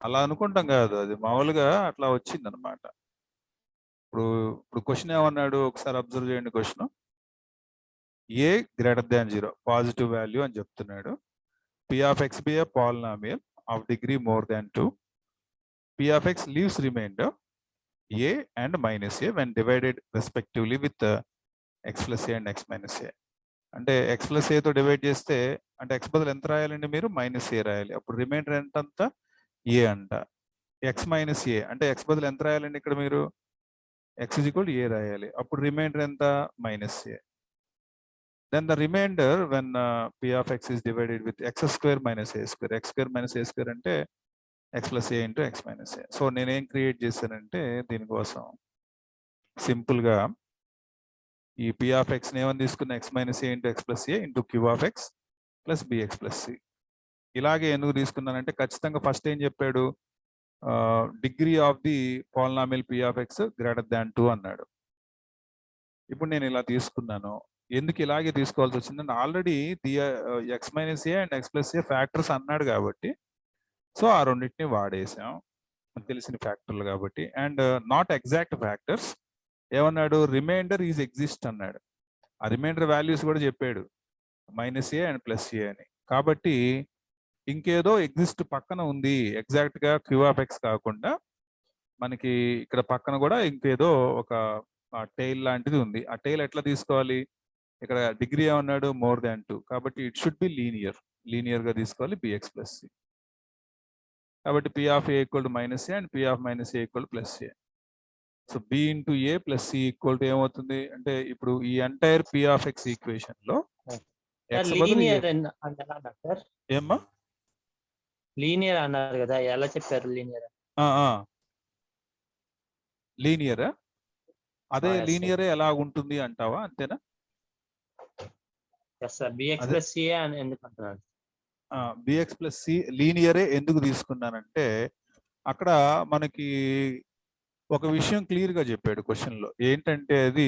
అలా అనుకుంటాం కాదు, అది మామూలుగా అట్లా వచ్చిందనమాట. ఇప్పుడు ఇప్పుడు క్వశ్చన్ ఏమన్నాడు ఒకసారి అబ్జర్వ్ చేయండి. క్వశ్చన్ ఏ గ్రేటర్ దాన్ 0 పాజిటివ్ వాల్యూ అని చెప్తున్నాడు. P of x be a polynomial of degree more than 2. P of x leaves remainder a and minus a when divided respectively with x plus a and x minus a. అంటే x plus a తో divide చేస్తే అంటే x బదులు ఎంత రాయాలండి మీరు? Minus ఏ రాయాలి. అప్పుడు reminder ఎంత అంతా ఏ అంట. x మైనస్ ఏ అంటే x బదులు ఎంత రాయాలండి ఇక్కడ మీరు? x is equal to a రాయాలి. అప్పుడు రిమైండర్ ఎంత? Minus A. Then the remainder when p of x is divided with x square minus a square. x square minus a square అంటే x plus a into x minus a. So నేనేం create చేశానంటే దీనికోసం సింపుల్గా ఈ p of x ఏమని తీసుకున్న x minus a into x plus a into q of x plus bx plus c. ఇలాగే ఎందుకు తీసుకున్నానంటే ఖచ్చితంగా ఫస్ట్ ఏం చెప్పాడు? Degree of the polynomial p of x greater than 2 అన్నాడు. ఇప్పుడు నేను ఇలా తీసుకున్నాను. ఎందుకు ఇలాగే తీసుకోవాల్సి వచ్చిందంటే already the X minus A and X plus A factors అన్నాడు కాబట్టి సో ఆ రెండింటిని వాడేసాం, తెలిసిన ఫ్యాక్టర్లు కాబట్టి. అండ్ నాట్ ఎగ్జాక్ట్ ఫ్యాక్టర్స్ ఏమన్నాడు? రిమైండర్ ఈజ్ ఎగ్జిస్ట్ అన్నాడు. ఆ రిమైండర్ వాల్యూస్ కూడా చెప్పాడు, మైనస్ ఏ అండ్ ప్లస్ ఏ అని. కాబట్టి ఇంకేదో ఎగ్జిస్ట్ పక్కన ఉంది, ఎగ్జాక్ట్ గా క్యూ ఆఫ్ ఎక్స్ కాకుండా మనకి ఇక్కడ పక్కన కూడా ఇంకేదో ఒక టైల్ లాంటిది ఉంది. ఆ టైల్ ఎట్లా తీసుకోవాలి? ఇక్కడ డిగ్రీ ఏమన్నాడు? More than 2. కాబట్టి ఇట్ షుడ్ బి లీనియర్ గా తీసుకోవాలి బిఎక్స్ ప్లస్ సి. కాబట్టి P of A equal to minus A and P of minus A equal plus A. So B into A plus C equal to ఏమవుతుంది అంటే ఇప్పుడు ఈ entire P of X equation లో ఏమ్మా linear అన్నారు కదా, ఎలా చెప్పారు లీనియర్? లీనియరా? అదే లీనియరే ఎలా ఉంటుంది అంటావా? అంతేనా? బిఎక్స్ ప్లస్ సి లీనియరే ఎందుకు తీసుకున్నానంటే అక్కడ మనకి ఒక విషయం క్లియర్ గా చెప్పాడు క్వశ్చన్ లో. ఏంటంటే అది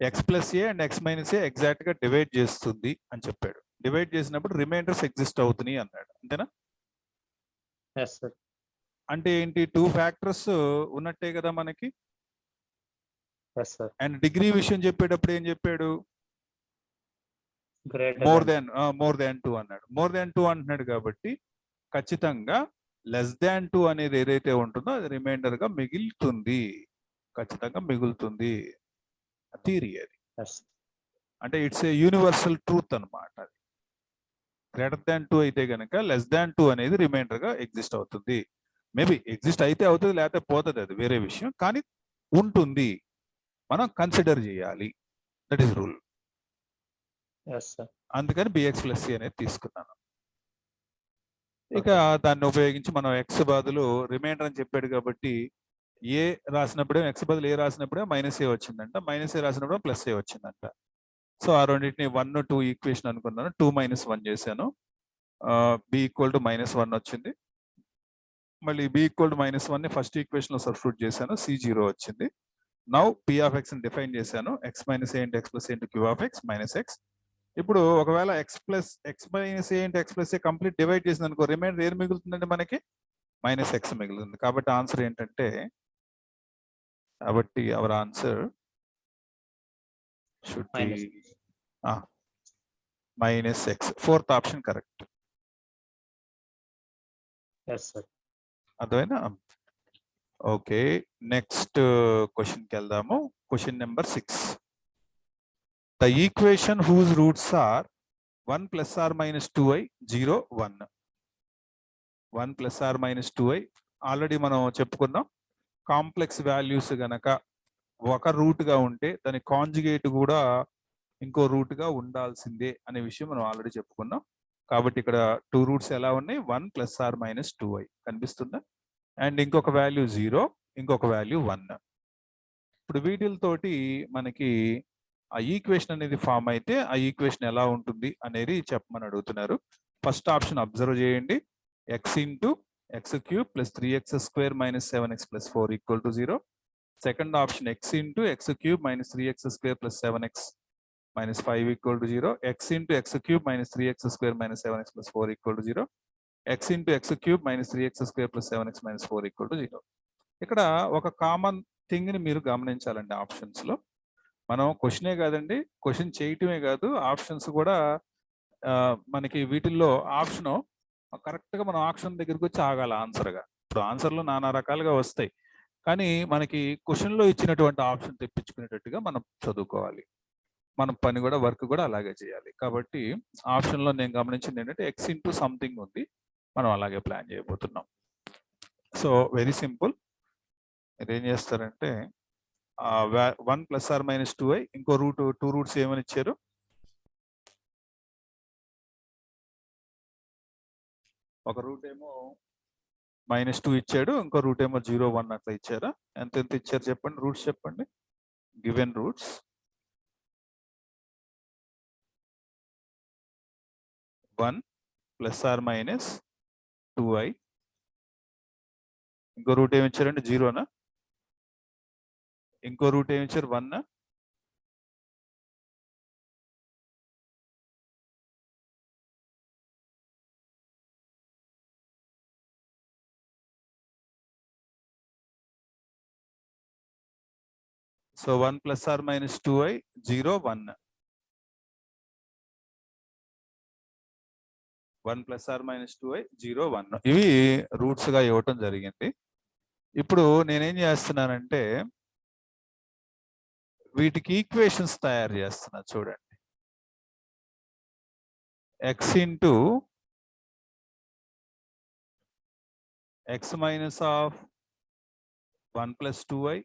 X plus A and X minus A exact గా డివైడ్ చేస్తుంది అని చెప్పాడు. డివైడ్ చేసినప్పుడు రిమైండర్స్ ఎగ్జిస్ట్ అవుతున్నాయి అన్నాడు. అంతేనా? అంటే ఏంటి? 2 ఫ్యాక్టర్స్ ఉన్నట్టే కదా మనకి. అండ్ డిగ్రీ విషయం చెప్పేటప్పుడు ఏం చెప్పాడు? మోర్ దాన్ 2 అన్నాడు. మోర్ దాన్ 2 అంటున్నాడు కాబట్టి ఖచ్చితంగా లెస్ దాన్ 2 అనేది ఏదైతే ఉంటుందో అది రిమైండర్ గా మిగులుతుంది, ఖచ్చితంగా మిగులుతుంది. థియరీ అది. అంటే ఇట్స్ ఏ యూనివర్సల్ ట్రూత్ అనమాట. అది గ్రేటర్ దాన్ 2 అయితే కనుక లెస్ దాన్ 2 అనేది రిమైండర్ గా ఎగ్జిస్ట్ అవుతుంది. మేబీ ఎగ్జిస్ట్ అయితే అవుతుంది, లేకపోతే పోతుంది, అది వేరే విషయం. కానీ ఉంటుంది, మనం కన్సిడర్ చేయాలి. That is rule. అందుకని బిఎక్స్ ప్లస్ సి అనేది తీసుకున్నాను. ఇక దాన్ని ఉపయోగించి మనం ఎక్స్ బదులు రిమైండర్ అని చెప్పాడు కాబట్టి ఏ రాసినప్పుడే ఎక్స్ బదులు ఏ రాసినప్పుడే మైనస్ ఏ వచ్చిందంట, మైనస్ ఏ రాసినప్పుడు ప్లస్ ఏ వచ్చిందంట. సో ఆ రెండింటిని 1, 2 ఈక్వేషన్ అనుకున్నాను. 2 - 1 చేశాను. బి ఈక్వల్ టు -1 వచ్చింది. మళ్ళీ బి ఈక్వల్ టు -1 ని ఫస్ట్ ఈక్వేషన్ లో సబ్స్టిట్యూట్ చేశాను, C0 వచ్చింది. నౌ పి ఆఫ్ ఎక్స్ ని డిఫైన్ చేశాను, X minus A into X plus A into Q of X minus X. ఇప్పుడు ఒకవేళ X minus A into X plus A complete divide చేసింది అనుకో, reminder ఏం మిగులుతుందండి మనకి? -x మిగులుతుంది. కాబట్టి ఆన్సర్ ఏంటంటే, కాబట్టి our answer should be -x. Fourth option correct. అర్థమైనా? ఓకే, నెక్స్ట్ క్వశ్చన్కి వెళ్దాము. Question number 6. The equation whose roots are 1 + or - 2i 0 1. 1 + or - 2i already మనం చెప్పుకున్నాం. కాంప్లెక్స్ వాల్యూస్ గనక ఒక రూట్ గా ఉంటే దాని కాంజుగేట్ కూడా ఇంకో రూట్ గా ఉండాల్సిందే అనే విషయం మనం ఆల్రెడీ చెప్పుకున్నాం. కాబట్టి ఇక్కడ 2 రూట్స్ ఎలా ఉన్నాయి? 1 + or - 2i కనిపిస్తుందా? అండ్ ఇంకొక వాల్యూ 0, ఇంకొక వాల్యూ 1. ఇప్పుడు వీటితోటి మనకి ఆ ఈక్వేషన్ అనేది ఫామ్ అయితే ఆ ఈక్వేషన్ ఎలా ఉంటుంది అనేది చెప్పమని అడుగుతున్నారు. ఫస్ట్ ఆప్షన్ అబ్జర్వ్ చేయండి. x into x³ + 3x² - 7x + 4 = 0. Second option x into x³ - 3x² + 7x - 5 = 0. x into x³ - 3x² - 7x + 4 = 0. x into x cube minus 3x square plus 7x minus 4 equal to 0. ఇక్కడ ఒక common thing ని మీరు గమనించాలండి options లో. మనం క్వశ్చనే కాదండి, question చేయటమే కాదు, ఆప్షన్స్ కూడా మనకి వీటిల్లో ఆప్షన్ కరెక్ట్ గా మనం ఆప్షన్ దగ్గరికి వచ్చి ఆగాలి ఆన్సర్ గా. ఇప్పుడు ఆన్సర్లు నానా రకాలుగా వస్తాయి, కానీ మనకి క్వశ్చన్ లో ఇచ్చినటువంటి ఆప్షన్ తెప్పించుకునేటట్టుగా మనం చదువుకోవాలి. మనం పని కూడా వర్క్ కూడా అలాగే చేయాలి. కాబట్టి ఆప్షన్ లో నేను గమనించింది ఏంటంటే ఎక్స్ ఇంటూ సంథింగ్ ఉంది, మనం అలాగే ప్లాన్ చేయబోతున్నాం. So very simple. మీరు ఏం చేస్తారంటే 1 + or - 2i, ఇంకో రూట్ 2 రూట్స్ ఏమని ఇచ్చారు? ఒక రూట్ ఏమో -2 ఇచ్చాడు, ఇంకో రూట్ ఏమో 0, 1 అట్లా ఇచ్చారా? ఎంత ఇచ్చారు చెప్పండి, రూట్స్ చెప్పండి. గివెన్ రూట్స్ 1 + or - 2i, ఇంకో రూట్ ఏమి ఇచ్చారంటే 0నా, ఇంకో రూట్ ఏమి ఇచ్చారు 1. So 1 + or - 2i 0, 1. 1 + or - 2i 0, 1 ఇవి రూట్స్ గా ఇవ్వటం జరిగింది. ఇప్పుడు నేనేం చేస్తున్నానంటే వీటికి ఈక్వేషన్స్ తయారు చేస్తున్నా. చూడండి, x into x minus of 1 + 2i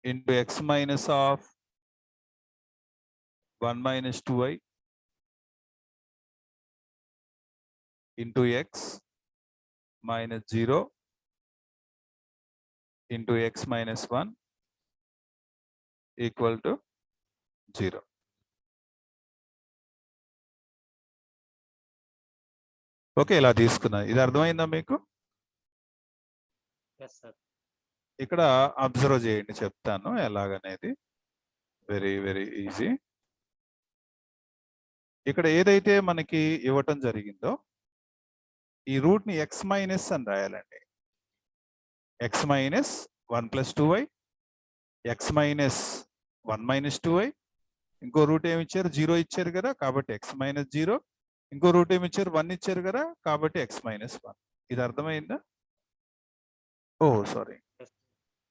into x minus of 1 - 2i into x minus 0 into x minus 1 equal to 0. Okay, ఇలా తీసుకున్నా. ఇది అర్థమైందా మీకు? ఇక్కడ అబ్జర్వ్ చేయండి, చెప్తాను ఎలాగనేది. Very very easy. ఇక్కడ ఏదైతే మనకి ఇవ్వటం జరిగిందో ఈ రూట్ ని x మైనస్ అని రాయాలండి. x minus 1 + 2i, x minus 1 - 2i, ఇంకో రూట్ ఏమి ఇచ్చారు 0 ఇచ్చారు కదా, కాబట్టి x - 0, ఇంకో రూట్ ఏమి ఇచ్చారు 1 ఇచ్చారు కదా, కాబట్టి x - 1. ఇది అర్థమైందా? ఓ సారీ,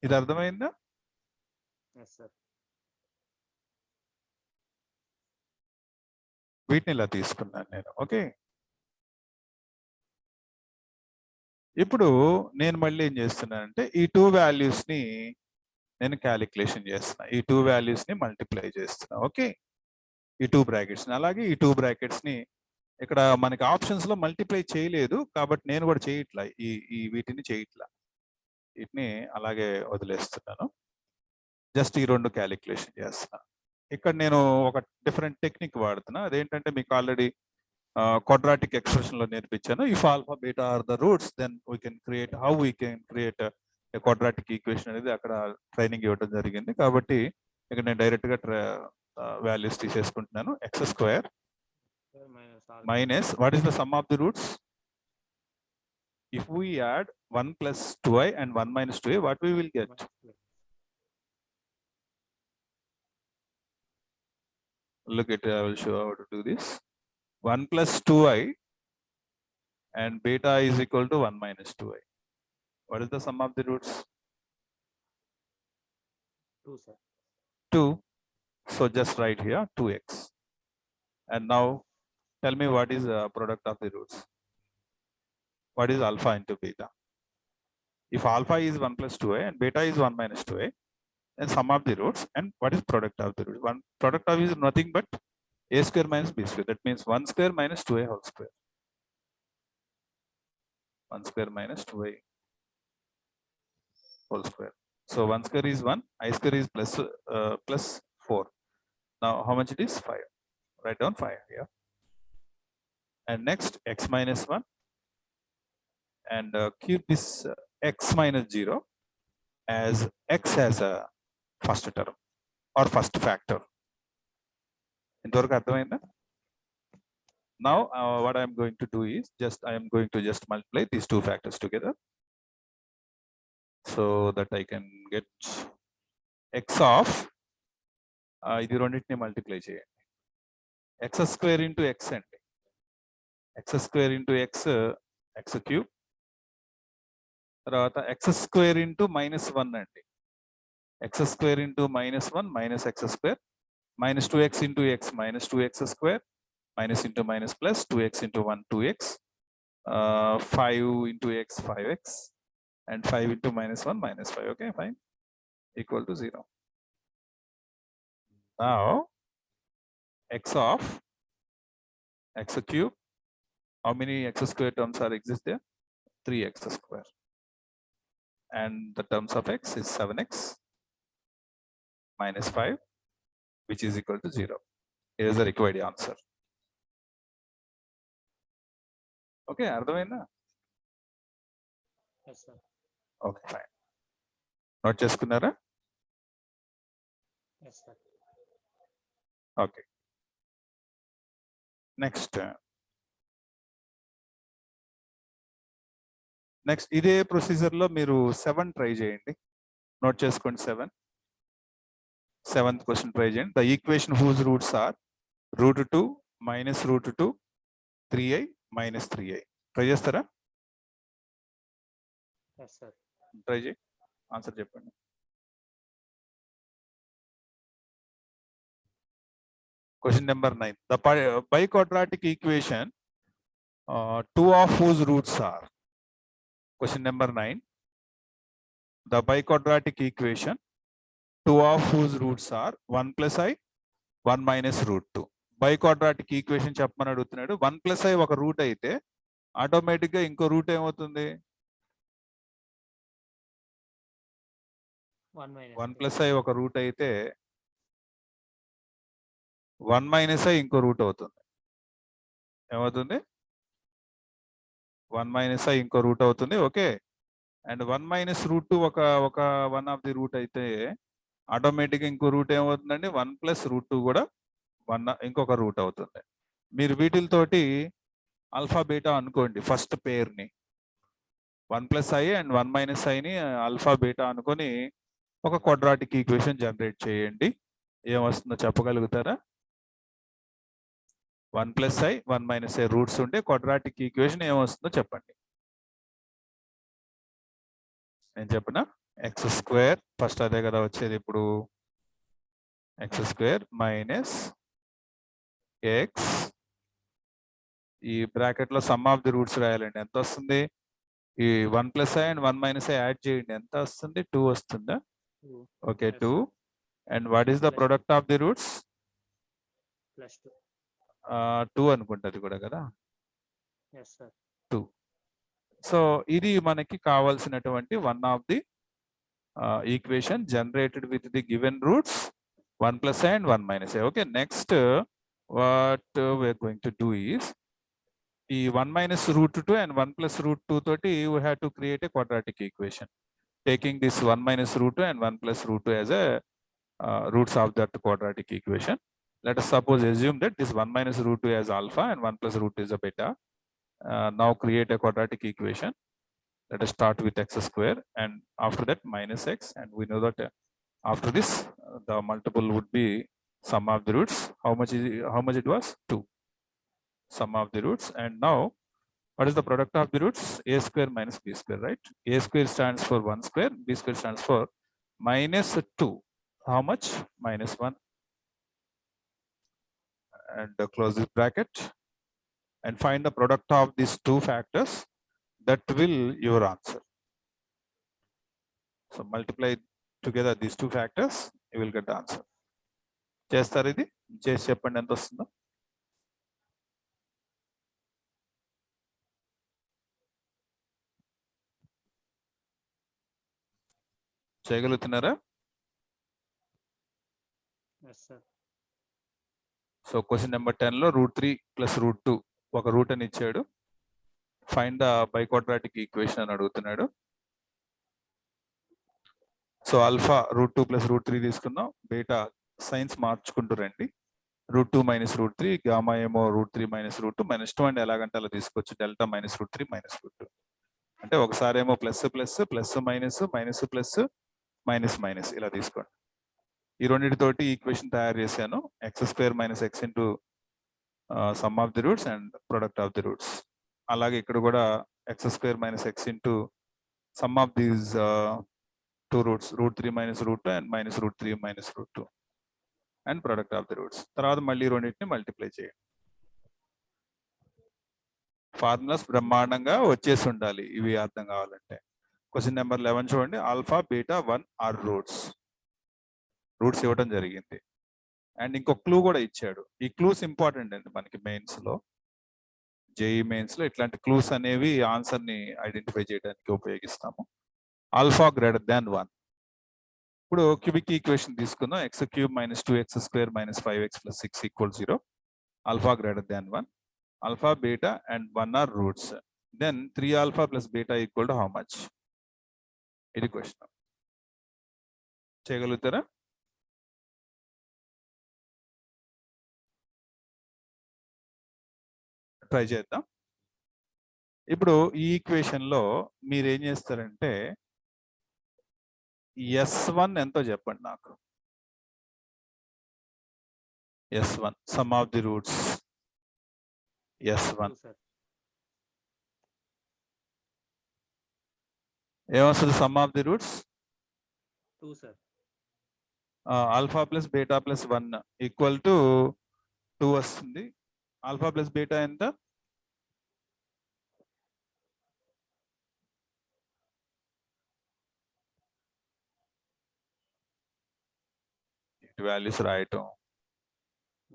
ఇది అర్థమైందా? వీటిని ఇలా తీసుకున్నాను నేను. ఓకే, ఇప్పుడు నేను మళ్ళీ ఏం చేస్తున్నానంటే ఈ 2 వాల్యూస్ ని నేను క్యాలిక్యులేషన్ చేస్తున్నా. ఈ 2 వాల్యూస్ ని మల్టిప్లై చేస్తున్నా. ఓకే, ఈ 2 బ్రాకెట్స్ ని, అలాగే ఈ 2 బ్రాకెట్స్ ని ఇక్కడ మనకి ఆప్షన్స్ లో మల్టిప్లై చేయలేదు కాబట్టి నేను కూడా చేయట్లా, ఈ వీటిని చేయట్లా, వీటిని అలాగే వదిలేస్తున్నాను. జస్ట్ ఈ 2 క్యాలిక్యులేషన్ చేస్తున్నా. ఇక్కడ నేను ఒక డిఫరెంట్ టెక్నిక్ వాడుతున్నా. అదేంటంటే మీకు ఆల్రెడీ quadratic expression లో నేర్పించాను. If alpha beta are the roots then we can create a quadratic equation అనేది అక్కడ ట్రైనింగ్ ఇవ్వడం జరిగింది. కాబట్టి ఇక్కడ నేను డైరెక్ట్ గా values తీసేసుకుంటున్నాను. x² minus what is the sum of the roots? If we add 1 + 2i and 1 - 2i, what we will get? Look at, I will show how to do this. 1 + 2i and beta is equal to 1 - 2i. What is the sum of the roots? 2, sir. 2. So just write here 2x. And now tell me what is the product of the roots? What is alpha into beta? If alpha is 1 + 2i and beta is 1 - 2i, then sum of the roots, and what is product of the roots? One product of is nothing but a² - b². That means 1² - 2i whole square. 1² - 2i whole square. So 1² is 1, i² is plus 4. Now how much it is? 5. Write down 5 here. And next x minus 1, and keep this x minus 0 as x as a first term or first factor. ఇంతవరకు అర్థమైందా? Now what I am going to do is I am going to just multiply these two factors together so that I can get x of ఇది రెండింటిని multiply చేయండి x square into x అండి x square into x x cube తర్వాత x square into -1 అండి x square into -1 minus x square minus 2x into x minus 2x square minus into minus plus 2x into 1 2x 5 into x 5x and 5 into -1 -5. Okay, fine, equal to 0. Now x of x cube, how many x square terms are exist there? 3x square, and the terms of x is 7x minus 5, which is equal to 0. Here is the required answer. Okay, అర్థమైందా? Yes, sir. Okay, fine. Note చేసుకున్నారా? Yes, sir. Okay. Next ఇదే procedure లో మీరు 7 try చేయండి. Note చేసుకోండి 7th question try చేయండి. The equation whose roots are √2 minus √2 3i minus 3i. Try చేస్తారా? Yes, sir. Try చేయి, ఆన్సర్ చెప్పండి. Question number 9. The biquadratic equation 2 of whose roots are? Question number 9. The biquadratic equation 2 of whose roots are 1 plus I 1 minus √2. Biquadratic equation చెప్పమని అడుగుతున్నాడు. 1 plus I ఒక route అయితే automatic గా ఇంకో route ఏమవుతుంది? 1 plus I ఒక route అయితే 1 minus I ఇంకో రూట్ అవుతుంది. ఏమవుతుంది? 1 minus I ఇంకో రూట్ అవుతుంది. ఓకే, అండ్ 1 minus √2 ఒక వన్ ఆఫ్ ది రూట్ అయితే ఆటోమేటిక్ ఇంకో రూట్ ఏమవుతుందండి? 1 plus √2 కూడా ఇంకొక రూట్ అవుతుంది. మీరు వీటితోటి ఆల్ఫా బీటా అనుకోండి. ఫస్ట్ పేర్ ని 1 plus I and 1 minus I ని ఆల్ఫా బీటా అనుకొని ఒక క్వాడ్రాటిక్ ఈక్వేషన్ జనరేట్ చేయండి. ఏమొస్తుందో చెప్పగలుగుతారా? 1 plus I 1 minus I roots ఉంటే క్వాడ్రాటిక్ ఈక్వేషన్ ఏమొస్తుందో చెప్పండి. నేను చెప్పిన ఎక్స్ స్క్వేర్ ఫస్ట్ అదే కదా వచ్చేది. ఇప్పుడు ఎక్స్ స్క్వేర్ మైనస్ ఎక్స్, ఈ బ్రాకెట్ లో సమ్ ఆఫ్ ది రూట్స్ రాయాలండి. ఎంత వస్తుంది? ఈ 1 plus I and 1 minus I add చేయండి. ఎంత వస్తుంది? 2 వస్తుందా? Okay, 2. And what is the product of the roots? +2. 2 అనుకుంటది కూడా కదా. Yes, sir. 2. సో ఇది మనకి కావాల్సినటువంటి one of the equation generated with the given roots 1 plus I and 1 minus I. Okay, next what we are going to do is ఈ 1 minus √2 and 1 plus √2 తోటి we have to create a quadratic equation taking this 1 minus √2 and 1 plus √2 as a roots of that quadratic equation. Let us suppose assume that this 1 minus √2 as alpha and 1 plus √2 is a beta. Now create a quadratic equation. Let us start with x square and after that minus x, and we know that after this the multiple would be sum of the roots. How much it was? 2. Sum of the roots. And now what is the product of the roots? A square minus b square, right? A square stands for 1 square, b square stands for -2. How much? -1. And close this bracket and find the product of these two factors. That will your answer. So multiply together these two factors, you will get the answer. చేస్తారు ఇది? చేసి చెప్పండి ఎంత వస్తుందో. చేయగలుగుతున్నారా? Yes, sir. So question number 10 లో √3 plus √2 ఒక route అని ఇచ్చాడు. ఫైండ్ ద బైక్వాడ్రాటిక్ ఈక్వేషన్ అని అడుగుతున్నాడు. సో ఆల్ఫా √2 plus √3 తీసుకుందాం. బీటా సైన్స్ మార్చుకుంటూ రండి. √2 మైనస్ √3, గామా ఏమో √3 మైనస్ √2, -2 అంటే ఎలాగంటే అలా తీసుకోవచ్చు, డెల్టా మైనస్ √3 మైనస్ √2. అంటే ఒకసారి ఏమో plus plus, plus minus, minus plus, minus minus ఇలా తీసుకోండి. ఈ రెండింటితోటి ఈక్వేషన్ తయారు చేశాను, x² minus x into some of the roots and product of the roots. అలాగే ఇక్కడ కూడా x² minus x into some of these 2 roots, √3 minus √2 and minus √3 minus √2 and product of the roots. తర్వాత మళ్ళీ రెండింటిని multiply చేయండి. Formulas బ్రహ్మాండంగా వచ్చేసి ఉండాలి ఇవి అర్థం కావాలంటే. క్వశ్చన్ నెంబర్ 11 చూడండి. ఆల్ఫా బీటా 1 ఆర్ రూట్స్ ఇవ్వడం జరిగింది. అండ్ ఇంకో క్లూ కూడా ఇచ్చాడు. ఈ క్లూస్ ఇంపార్టెంట్ అండి మనకి మెయిన్స్ లో, జేఈ మెయిన్స్ లో ఇట్లాంటి క్లూస్ అనేవి ఆన్సర్ ని ఐడెంటిఫై చేయడానికి ఉపయోగిస్తాము. Alpha greater than 1. ఇప్పుడు క్యూబిక్ ఈక్వేషన్ తీసుకుందాం. x³ minus 2x² minus 5x plus 6 equal 0. Alpha greater than 1. Alpha beta and 1 are roots. Then 3 alpha plus beta equal to how much? ఇది question. చేయగలుగుతారా? Try చేద్దాం. ఇప్పుడు ఈ equation లో మీరు ఏం చేస్తారంటే S1 ఎంతో చెప్పండి నాకు. S1 some of the roots. S1 ఏమొస్తుంది some of the roots? 2 sir. Alpha plus beta plus 1 equal to 2 వస్తుంది. ఆల్ఫా ప్లస్ బీటా ఎంత? వాల్యూస్ రాయటం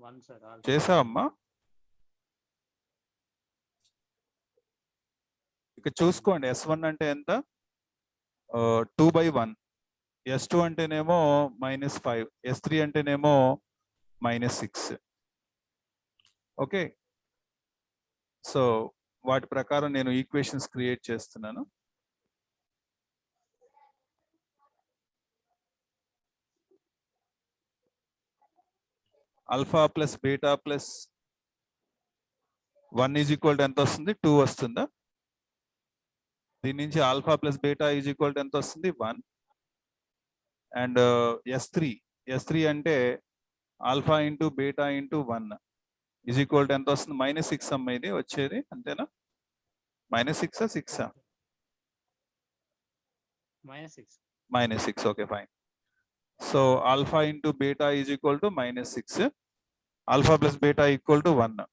1 సార్. చేసావమ్మా? ఇక చూసుకోండి. S1 అంటే ఎంత? 2/1. S2 అంటేనేమో -5, S3 అంటేనేమో -6. ఓకే, సో వాటి ప్రకారం నేను ఈక్వేషన్స్ క్రియేట్ చేస్తున్నాను. Alpha plus beta plus 1 is equal to ఎంత వస్తుంది? 2 వస్తుందా? దీని నుంచి alpha plus beta is equal to ఎంత వస్తుంది? 1. అండ్ S3 అంటే alpha into beta into 1 is equal to ఎంత వస్తుంది? -6 అమ్మ ఇది వచ్చేది, అంతేనా? -6 6 -6. Okay fine. So alpha into beta is equal to -6. Alpha plus beta equal to 1.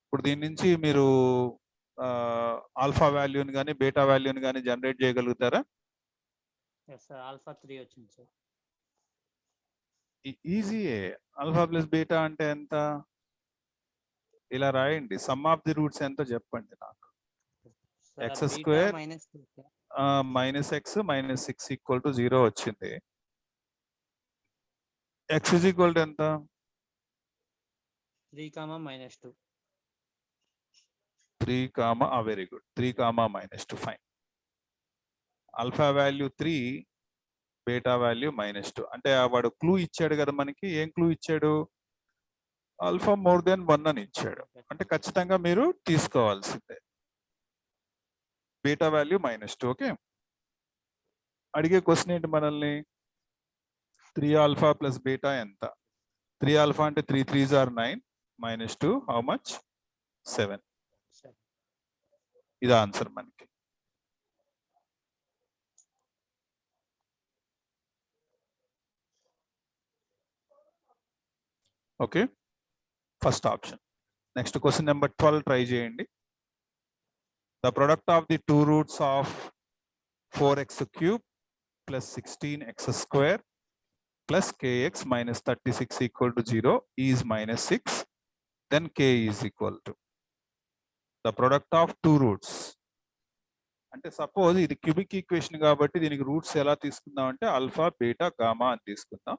ఇప్పుడు దీని నుంచి మీరు ఆల్ఫా వాల్యూని కానీ బీటా వాల్యూని కానీ జనరేట్ చేయగలుగుతారా? ఆల్ఫా 3 వచ్చింది సార్. ఈజీయే. ఆల్ఫా ప్లస్ బీటా అంటే ఎంత? ఇలా రాయండి. సమ్ ఆఫ్ ది రూట్స్ ఎంతో చెప్పండి నాకు. x² minus x minus 6 equal to 0 వచ్చింది. x ఈజ్ ఈక్వల్ టు ఎంత? 3, -2. 3, very good. 3, -2 fine. Alpha value 3, beta value -2. అంటే వాడు క్లూ ఇచ్చాడు కదా మనకి. ఏం క్లూ ఇచ్చాడు? ఆల్ఫా మోర్ దెన్ 1 అని ఇచ్చాడు. అంటే ఖచ్చితంగా మీరు తీసుకోవాల్సిందే. Beta value -2. ఓకే, అడిగే క్వశ్చన్ ఏంటి మనల్ని? 3 ఆల్ఫా ప్లస్ బీటా ఎంత? 3 ఆల్ఫా అంటే 3 3s are 9, -2 హౌ మచ్? 7. ఇది ఆన్సర్ మనకి. Okay, first option. Next question number 12 try చేయండి. The product of the 2 roots of 4x³ plus 16x² plus kx minus 36 equal to 0 is -6. Then k is equal to the product of 2 roots. అంటే suppose ఇది cubic equation కాబట్టి దీనికి roots ఎలా తీసుకుందాం అంటే alpha beta gamma అని తీసుకుందాం.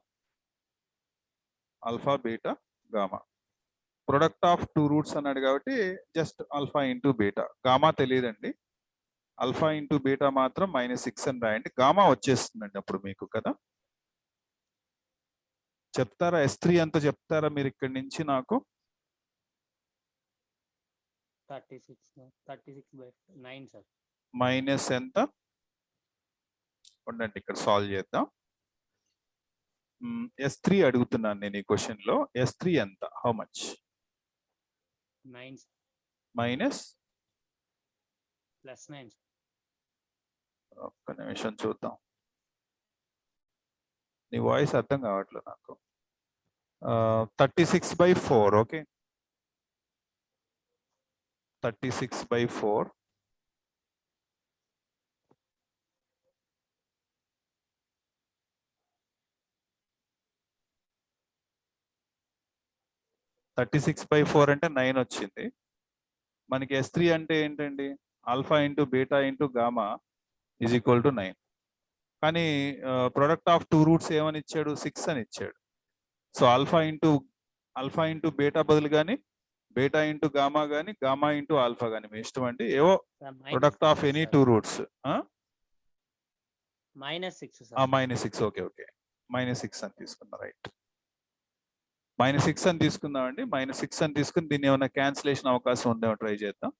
Alpha beta gamma. Product of 2 roots అన్నాడు కాబట్టి just alpha into beta. Gamma తెలియదండి. ఆల్ఫా ఇంటూ బీటా మాత్రం -6 అని రాయండి. గామా వచ్చేస్తుందండి అప్పుడు మీకు కదా. చెప్తారా? S3 ఎంత చెప్తారా మీరు ఇక్కడి నుంచి నాకు? 36/9 సార్. మైనస్ ఎంత? ఉండండి ఇక్కడ సాల్వ్ చేద్దాం. S3 అడుగుతున్నాను నేను ఈ క్వశ్చన్ లో. S3 ఎంత? How much? 9 మైనస్ +9. ఒక్క నిమిషం చూద్దాం. నీ వాయిస్ అర్థం కావట్లేదు నాకు. 36/4. ఓకే, 36/4 36/4 అంటే 9 వచ్చింది. మనకి S3 అంటే ఏంటండి? Alpha into beta into gamma is equal to 9. కానీ ప్రొడక్ట్ ఆఫ్ టూ రూట్స్ ఏమని ఇచ్చాడు? 6 అని ఇచ్చాడు. సో ఆల్ఫా ఇంటూ బీటా బదులు కానీ, బీటా ఇంటూ గామా కానీ, గామా ఇంటూ ఆల్ఫా కానీ మీ ఇష్టం అండి. ఏవో product of any two roots. -6 sir. -6. Okay okay, -6 అని తీసుకున్నా. రైట్, -6 అని తీసుకుందామండి. -6 అని తీసుకుని దీన్ని ఏమైనా క్యాన్సిలేషన్ అవకాశం ఉందేమో ట్రై చేద్దాం.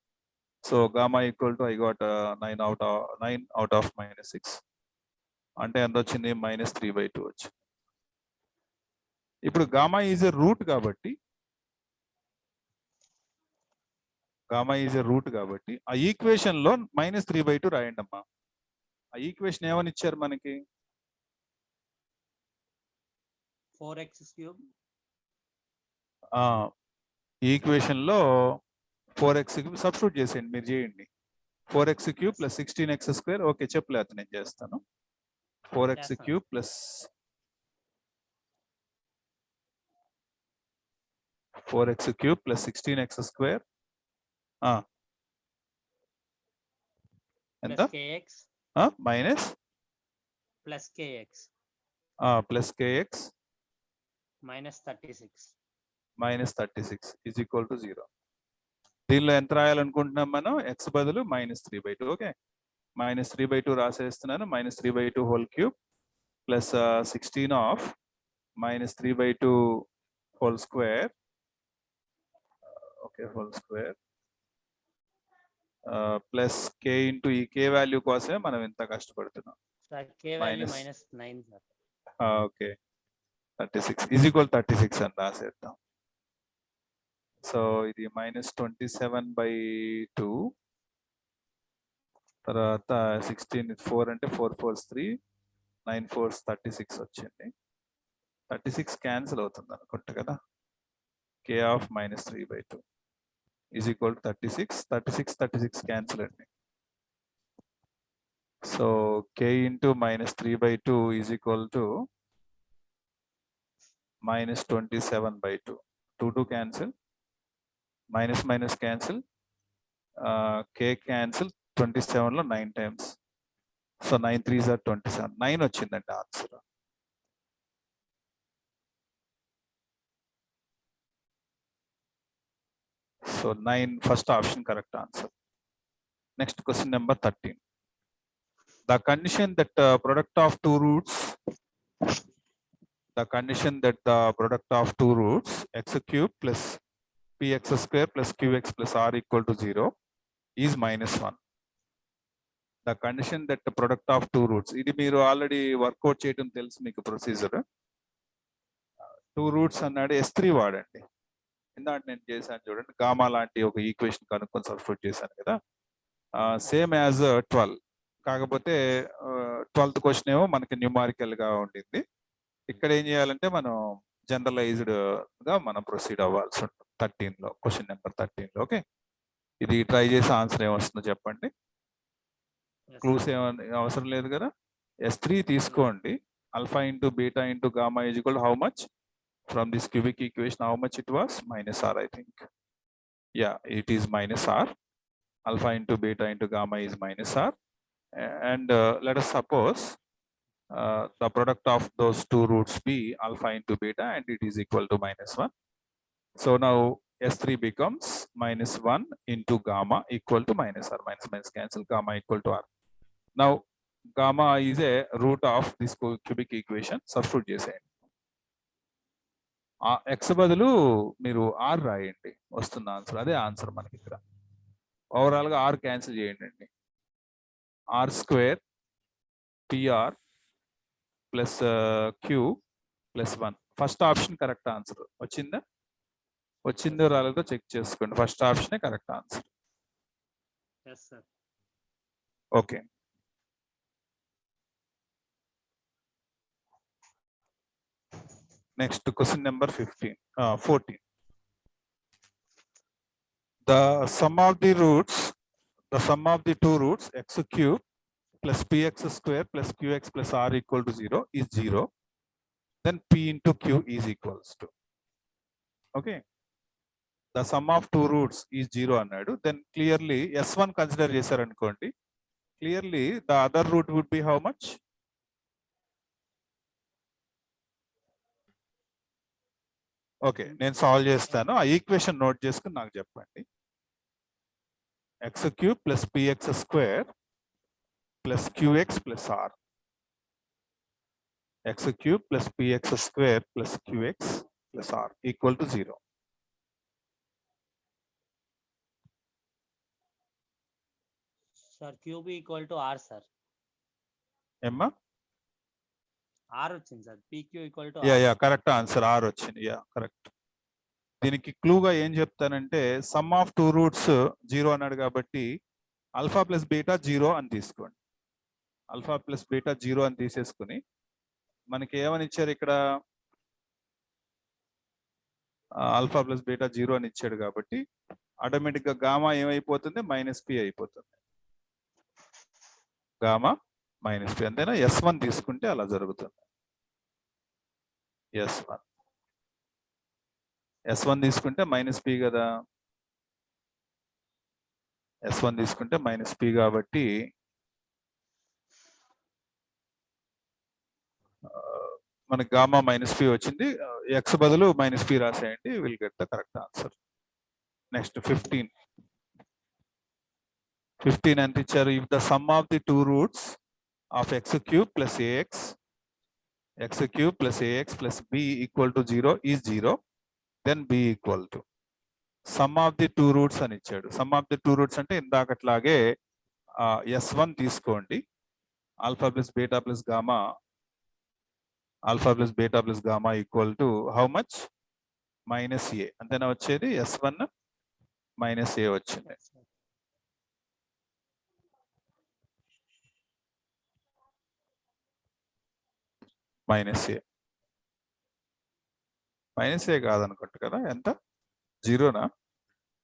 So gamma equal to I got 9 out of -6 అంటే ఎంత వచ్చింది? -3/2 వచ్చింది. ఇప్పుడు గామా ఈజ్ ఎ రూట్ కాబట్టి ఆ ఈక్వేషన్ లో -3/2 రాయండి అమ్మా. ఆ ఈక్వేషన్ ఏమని ఇచ్చారు మనకి? 4x³ ఈక్వేషన్ లో 4x సబ్స్టిట్యూట్ చేసేయండి, మీరు చేయండి. 4x³ + 16x². ఓకే, చెప్పలేదు, నేను చేస్తాను. 4x³ + 16x² ఎంత? +kx minus +kx +kx -36 is equal to 0. దీనిలో ఎంత రాయాలనుకుంటున్నాం మనం? x బదులు -3/2. Okay, -3/2 రాసేస్తున్నాను. -3/2 whole cube plus 16 of -3/2 whole square. Okay, whole square plus k into ఈ k వాల్యూ కోసమే మనం ఇంత కష్టపడుతున్నాం. Sir. k value -9 sir. Okay, 36 is equal 36 అని రాసేద్దాం. సో ఇది -27/2 తర్వాత 16 4 అంటే 4 4s 3 9 4s 36 వచ్చింది. 36 క్యాన్సిల్ అవుతుంది అనుకుంటా కదా. k of -3/2 is equal to 36 cancel అండి. So k into -3/2 is equal to -27/2. 2 cancel, minus cancel, k cancel. 27 లో 9 టైమ్స్. So 9 3s are 27. 9 వచ్చిందండి answer. So 9 first option correct answer. Next question number 13. The condition that the product of two roots x³ plus px² plus qx plus r equal to 0 is -1. The condition that the product of two roots, ఇది మీరు already work out చేయడం తెలుసు మీకు procedure. Two roots అన్నాడు, S3 వాడండి. ఇందాక నేను చేశాను చూడండి, గామా లాంటి ఒక ఈక్వేషన్ కనుక్కొని సబ్స్టిట్యూట్ చేశాను కదా. సేమ్ యాజ్ 12, కాకపోతే 12th క్వశ్చన్ ఏమో మనకి న్యూమారికల్ గా ఉండింది. ఇక్కడ ఏం చేయాలంటే మనం జనరలైజ్డ్ గా మనం ప్రొసీడ్ అవ్వాల్సి ఉంటుంది 13 లో, క్వశ్చన్ నెంబర్ 13 లో. ఓకే, ఇది ట్రై చేసి ఆన్సర్ ఏమొస్తుందో చెప్పండి. క్లూస్ ఏమని అవసరం లేదు కదా. S3 తీసుకోండి. Alpha into beta into gamma is equal how much? From this cubic equation how much it was? -r, I think. Yeah, it is -r. Alpha into beta into gamma is -r. And let us suppose the product of those two roots be alpha into beta and it is equal to -1. So now S3 becomes -1 into gamma equal to -r. Minus cancel, gamma equal to r. Now gamma is a root of this cubic equation. Substitute చేసేయండి. X బదులు మీరు are రాయండి, వస్తుంది answer. అదే answer మనకి ఇక్కడ. Overall గా are cancel చేయండి అండి. R square P R plus Q plus 1. First option correct answer వచ్చిందా? వచ్చిందో రాలేదో చెక్ చేసుకోండి. ఫస్ట్ ఆప్షనే correct answer. Okay. Next question number 14. The sum of the two roots x cube plus px square plus qx plus r equal to 0 is 0. Then p into q is equals to. Okay. The sum of two roots is 0 అన్నాడు. Then clearly s1 consider చేశారనుకోండి. Clearly the other root would be how much? Okay, నేను solve చేస్తాను. ఆ equation note చేసుకుని నాకు చెప్పండి. X cube plus P X square plus Q X plus R. X cube plus P X square plus Q X plus R equal to 0. Sir cube equal to R sir. ఏమ్మా? R వచ్చింది sir. P Q equal to yeah correct answer, R వచ్చింది. Yeah correct. దీనికి క్లూగా ఏం చెప్తానంటే some of two roots 0 అన్నాడు కాబట్టి alpha plus beta 0 అని తీసుకోండి. ఆల్ఫా ప్లస్ బీటా 0 అని తీసేసుకుని మనకి ఏమని ఇచ్చారు ఇక్కడ? ఆల్ఫా ప్లస్ బీటా 0 అని ఇచ్చాడు కాబట్టి ఆటోమేటిక్ గా గామా ఏమైపోతుంది? మైనస్ పి అయిపోతుంది. గామా మైనస్ పి అంతేనా? S1 తీసుకుంటే అలా జరుగుతుంది. S1 తీసుకుంటే మైనస్ పి కదా. S1 తీసుకుంటే మైనస్ పి కాబట్టి మనకి గామా మైనస్ పి వచ్చింది. ఎక్స్ బదులు మైనస్ పి రాసేయండి, will get the correct answer. Next 15 ఎంత ఇచ్చారు? If the sum of the two roots of X cube plus A X plus B equal to 0 is 0, then B equal to sum of the two roots అని ఇచ్చాడు. Sum of the two roots అంటే ఇందాకట్లాగే S1 తీసుకోండి. Alpha plus beta plus gamma equal to how much? Minus ఏ. అంతేనా వచ్చేది? S1 minus ఏ వచ్చింది. Minus ఏ కాదనుకుంటా కదా. ఎంత? 0నా?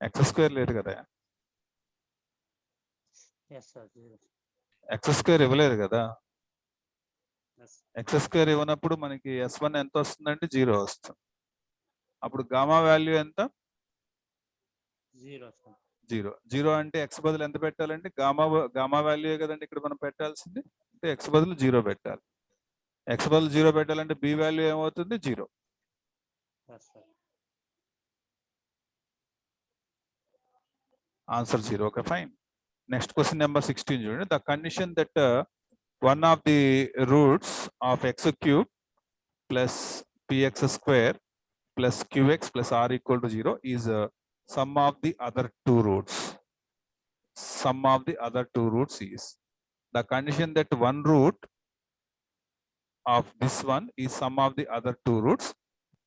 ఎక్స్ స్క్వేర్ లేదు కదా. ఎక్స్ స్క్వేర్ ఇవ్వలేదు కదా. ఎక్స్ స్క్వేర్ ఇవ్వనప్పుడు మనకి S1 ఎంత వస్తుందంటే 0 వస్తుంది. అప్పుడు గామా వాల్యూ ఎంత? 0 అంటే ఎక్స్ బదులు ఎంత పెట్టాలండి? గామా వాల్యూ కదండి ఇక్కడ మనం పెట్టాల్సింది. అంటే ఎక్స్ బదులు 0 పెట్టాలి. ఎక్స్ బదులు 0 పెట్టాలంటే బి వాల్యూ ఏమవుతుంది? 0. Answer 0. Okay, fine. Next question number 16 చూడండి. The condition that one of the roots of x cube plus px square plus qx plus r equal to 0 is sum of the other two roots. Sum of the other two roots is the condition that one root of this one is sum of the other two roots.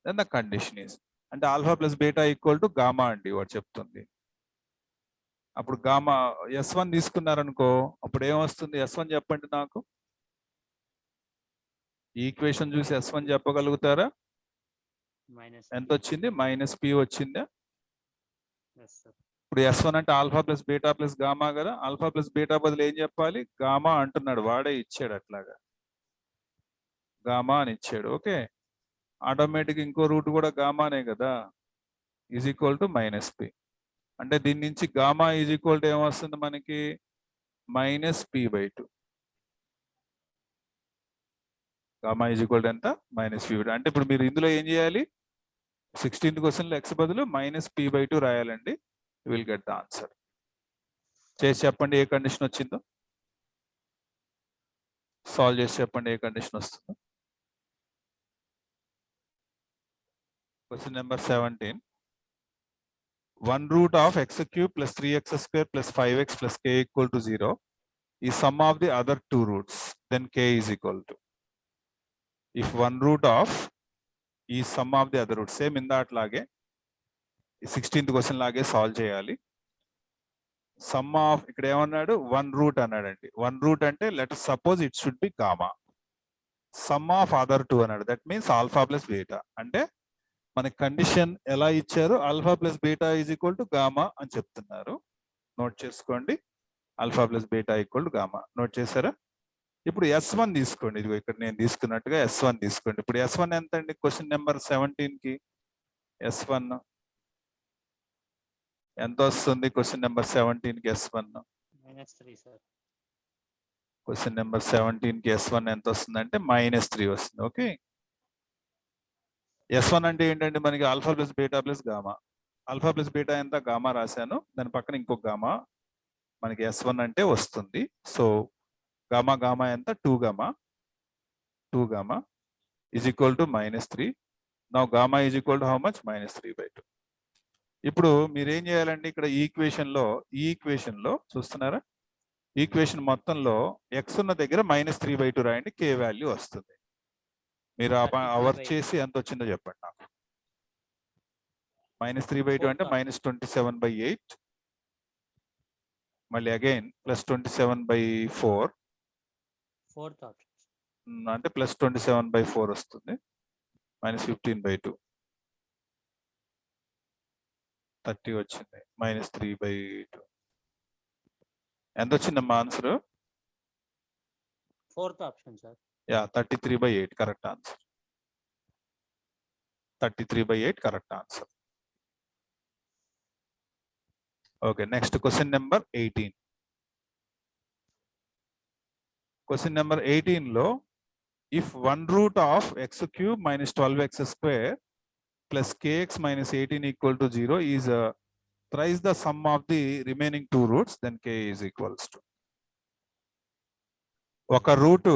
Then the condition is and alpha plus beta equal to gamma అండి వాడు చెప్తుంది. అప్పుడు gamma S1 తీసుకున్నారనుకో, అప్పుడు ఏమొస్తుంది? S1 చెప్పండి నాకు. Equation చూసి S1 చెప్పగలుగుతారా? ఎంత వచ్చింది? మైనస్ పి వచ్చిందా? ఇప్పుడు S1 అంటే alpha plus beta plus gamma కదా. ఆల్ఫా ప్లస్ బీటా బదులు ఏం చెప్పాలి? గామా అంటున్నాడు, వాడే ఇచ్చాడు అట్లాగా. గామా అని ఇచ్చాడు. ఓకే, ఆటోమేటిక్ ఇంకో రూట్ కూడా గామానే కదా. Is equal to minus P. అంటే దీని నుంచి గామా ఈజ్ ఈక్వల్ టు ఏమొస్తుంది మనకి? Minus P by 2. Gamma is equal to ఎంత? Minus P by 2. అంటే ఇప్పుడు మీరు ఇందులో ఏం చేయాలి? 16th క్వశ్చన్లో ఎక్స్ బదులు మైనస్ పి బై 2 రాయాలండి. Will get the answer. చేసి చెప్పండి ఏ కండిషన్ వచ్చిందో. సాల్వ్ చేసి చెప్పండి ఏ కండిషన్ వస్తుందో. Question number 17. 1 root of x cube plus 3x square plus 5x plus k equal to 0 is sum of the other two roots. Then k is equal to. If 1 root of is sum of the other roots. Same in that lage. 16th question లాగే solve చేయాలి. Some of ఇక్కడ ఏమన్నాడు 1 route అన్నాడండి. 1 route అంటే let suppose it should B gamma. Some of other 2 అన్నాడు. That means alpha plus beta. అంటే మనకి condition ఎలా ఇచ్చారు? Alpha plus beta is equal to gamma అని చెప్తున్నారు. నోట్ చేసుకోండి. Alpha plus beta equal to gamma. Note చేశారా? ఇప్పుడు S1 తీసుకోండి. ఇదిగో ఇక్కడ నేను తీసుకున్నట్టుగా S1 తీసుకోండి. ఇప్పుడు S1 ఎంత అండి? క్వశ్చన్ నెంబర్ 17 కి S1 ఎంత వస్తుంది? క్వశ్చన్ నెంబర్ 17 కి S1 -3 సార్. క్వశ్చన్ నెంబర్ 17 కి S1 ఎంత వస్తుంది అంటే -3 వస్తుంది. ఓకే, S1 అంటే ఏంటంటే మనకి alpha plus beta plus gamma. Alpha plus beta ఎంత? గామా రాశాను, దాని పక్కన ఇంకొక గామా మనకి S1 అంటే వస్తుంది. సో గామా గామా ఎంత? 2 gamma is equal to -3. Now gamma is equal to how much? -3/2. ఇప్పుడు మీరు ఏం చేయాలంటే ఇక్కడ ఈ ఈక్వేషన్ లో చూస్తున్నారా? ఈక్వేషన్ మొత్తంలో x ఉన్న దగ్గర -3/2 రాయండి. k వాల్యూ వస్తుంది. మీరు వర్క్ చేసి ఎంత వచ్చిందో చెప్పండి నాకు. -3/2 అంటే -27/8, మళ్ళీ అగైన్ +27/4 అంటే +27/4 వస్తుంది. -15/2 30 వచ్చింది. -3/2 ఎంత వచ్చిందమ్మా answer? Fourth option sir. Yeah, 33/8 correct answer. 33/8 correct answer. Okay, next question number 18. Question number 18 లో if 1 root of x cube minus 12x square plus kx minus 18 equal to 0 is thrice the sum of the remaining two roots, then k is equals to. ఒక root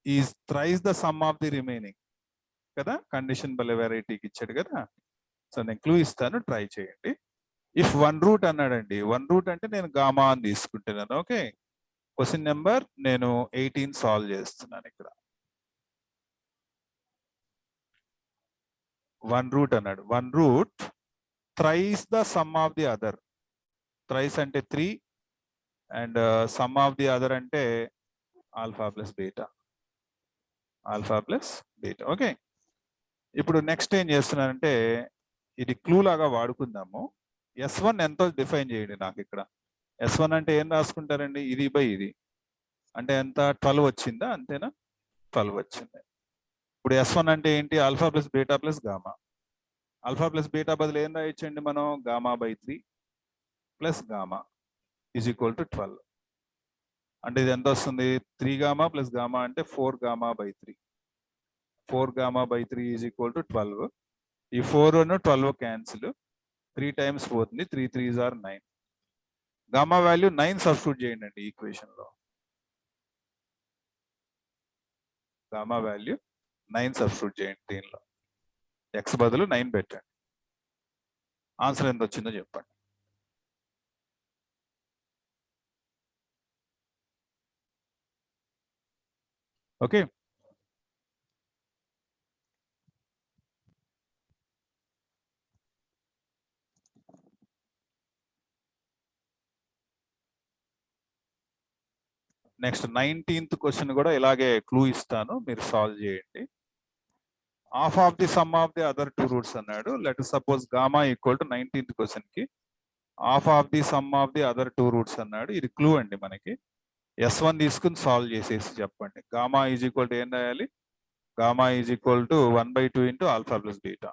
is thrice the sum of the remaining కదా, condition బలే వెరైటీకి ఇచ్చాడు కదా. So నేను clue ఇస్తాను, try చేయండి. If 1 route అన్నాడండి, 1 రూట్ అంటే నేను గామా అని తీసుకుంటున్నాను. ఓకే, క్వశ్చన్ నెంబర్ నేను 18 సాల్వ్ చేస్తున్నాను. ఇక్కడ 1 రూట్ అన్నాడు. 1 root thrice the sum of the other. thrice అంటే 3 and sum of the other అంటే ఆల్ఫా ప్లస్ బీటా. ఓకే, ఇప్పుడు నెక్స్ట్ ఏం చేస్తున్నానంటే ఇది క్లూ లాగా వాడుకుందాము. S1 ఎంతో డిఫైన్ చేయండి నాకు. ఇక్కడ S1 అంటే ఏం రాసుకుంటారండి? ఇది బై ఇది అంటే ఎంత? 12 వచ్చిందా? అంతేనా? 12 వచ్చింది. ఇప్పుడు S1 అంటే ఏంటి? Alpha plus beta plus gamma. Alpha plus beta బదులు ఏం రాయొచ్చండి మనం? గామా/3 plus gamma is equal to 12. అంటే ఇది ఎంత వస్తుంది? 3 గామా ప్లస్ గామా అంటే 4 గామా/3. 4 గామా/3 ఈజ్ ఈక్వల్ టు 12. ఈ 4 12 క్యాన్సిల్, 3 టైమ్స్ పోతుంది. 3 3s are 9. Gamma value 9 substitute చేయండి అండి ఈక్వేషన్ లో. గామా వాల్యూ 9 సబ్స్టిట్యూట్ చేయండి దీనిలో. x బదులు 9 పెట్టండి. ఆన్సర్ ఎంత వచ్చిందో చెప్పండి. ఓకే, నెక్స్ట్ 19th క్వశ్చన్ కూడా ఇలాగే క్లూ ఇస్తాను, మీరు సాల్వ్ చేయండి. Half of the sum of the other two roots అన్నాడు. Let suppose gamma equal to 19th question కి half of the sum of the other two roots అన్నాడు. ఇది clue అండి మనకి. S1 తీసుకుని సాల్వ్ చేసేసి చెప్పండి. గామా ఈజ్ ఈక్వల్ టు ఏం రాయాలి? Gamma is equal to 1/2 into alpha plus beta.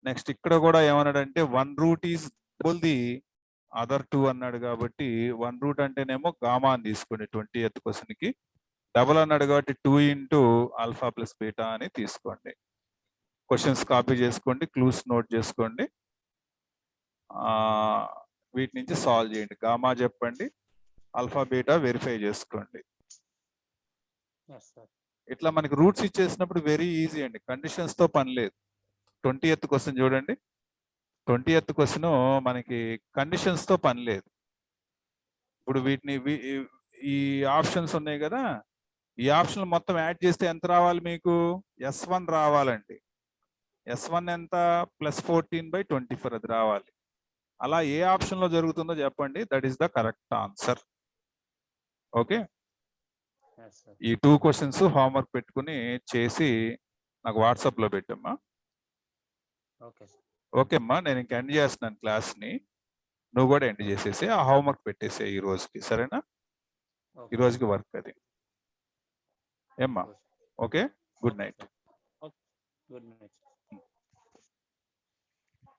Next ఇక్కడ కూడా ఏమన్నాడంటే 1 root is double the other 2 అన్నాడు. కాబట్టి 1 రూట్ అంటేనేమో గామా అని తీసుకోండి. 20th క్వశ్చన్ కి డబుల్ అన్నాడు కాబట్టి 2 ఇంటూ ఆల్ఫా ప్లస్ బీటా అని తీసుకోండి. క్వశ్చన్స్ కాపీ చేసుకోండి, క్లూస్ నోట్ చేసుకోండి, వీటి నుంచి సాల్వ్ చేయండి. గామా చెప్పండి, ఆల్ఫా బీటా వెరిఫై చేసుకోండి. ఇట్లా మనకి రూట్స్ ఇచ్చేసినప్పుడు వెరీ ఈజీ అండి, కండిషన్స్ తో పని లేదు. 20th క్వశ్చన్ చూడండి. 20th క్వశ్చన్ మనకి కండిషన్స్ తో పని లేదు. ఇప్పుడు వీటిని ఈ ఆప్షన్స్ ఉన్నాయి కదా, ఈ ఆప్షన్ మొత్తం యాడ్ చేస్తే ఎంత రావాలి మీకు? S1 రావాలండి. S1 ఎంత? +14/24 అది రావాలి. అలా ఏ ఆప్షన్ లో జరుగుతుందో చెప్పండి, that is the correct answer. Okay, Yes, sir. ఈ 2 క్వశ్చన్స్ హోంవర్క్ పెట్టుకుని చేసి నాకు వాట్సాప్ లో పెట్టమ్మా. Okay, sir. ఓకే అమ్మా, నేను ఇంక ఎండ్ చేస్తున్నాను క్లాస్ ని. నువ్వు కూడా ఎండ్ చేసేసి ఆ హోంవర్క్ పెట్టేసే ఈ రోజుకి, సరేనా? ఈ Okay, రోజుకి వర్క్ అది. ఏమ్మా? sir. Okay, good Okay, night. sir. Okay. Good night.